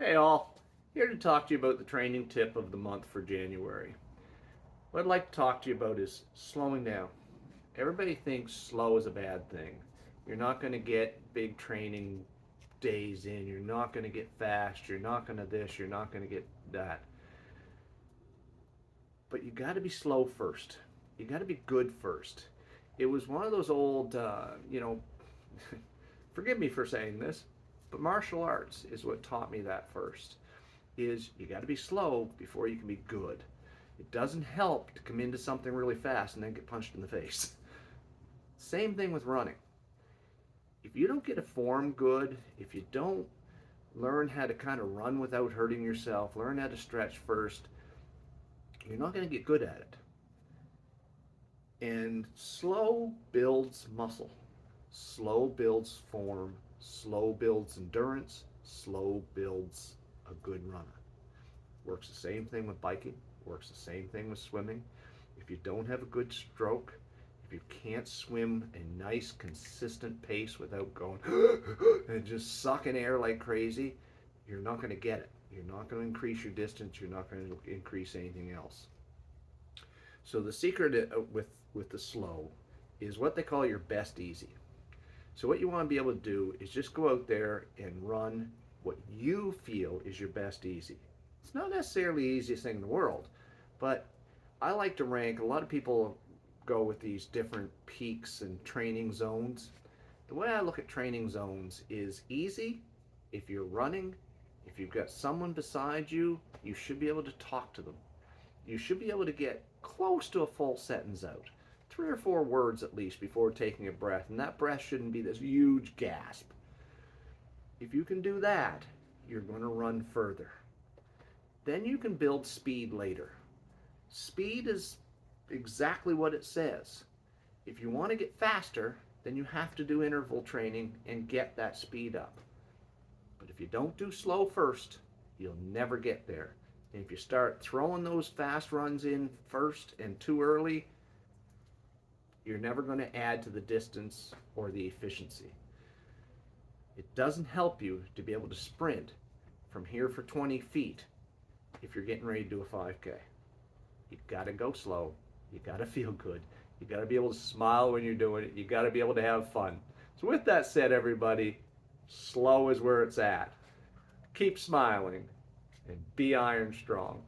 Hey all, here to talk to you about the training tip of the month for January. What I'd like to talk to you about is slowing down. Everybody thinks slow is a bad thing. You're not going to get big training days in, you're not going to get fast, you're not going to this, you're not going to get that. But you got to be slow first. You got to be good first. It was one of those old, forgive me for saying this, but martial arts is what taught me that first. Is you got to be slow before you can be good. It doesn't help to come into something really fast and then get punched in the face. Same thing with running. If you don't get a form good, if you don't learn how to kind of run without hurting yourself, learn how to stretch first, you're not going to get good at it. And slow builds muscle. Slow builds form. Slow builds endurance. Slow builds a good runner. Works the same thing with biking. Works the same thing with swimming. If you don't have a good stroke, if you can't swim a nice consistent pace without going and just sucking air like crazy, you're not going to get it. You're not going to increase your distance. You're not going to increase anything else. So the secret with the slow is what they call your best easy. So what you want to be able to do is just go out there and run what you feel is your best easy. It's not necessarily the easiest thing in the world, but I like to rank. A lot of people go with these different peaks and training zones. The way I look at training zones is easy. If you're running, if you've got someone beside you, you should be able to talk to them. You should be able to get close to a full sentence out. 3 or 4 words at least before taking a breath, and that breath shouldn't be this huge gasp. If you can do that, you're going to run further. Then you can build speed later. Speed is exactly what it says. If you want to get faster, then you have to do interval training and get that speed up. But if you don't do slow first, you'll never get there. And if you start throwing those fast runs in first and too early, you're never going to add to the distance or the efficiency. It doesn't help you to be able to sprint from here for 20 feet if you're getting ready to do a 5K. You got to go slow. You got to feel good. You got to be able to smile when you're doing it. You got to be able to have fun. So with that said, everybody, slow is where it's at. Keep smiling and be iron strong.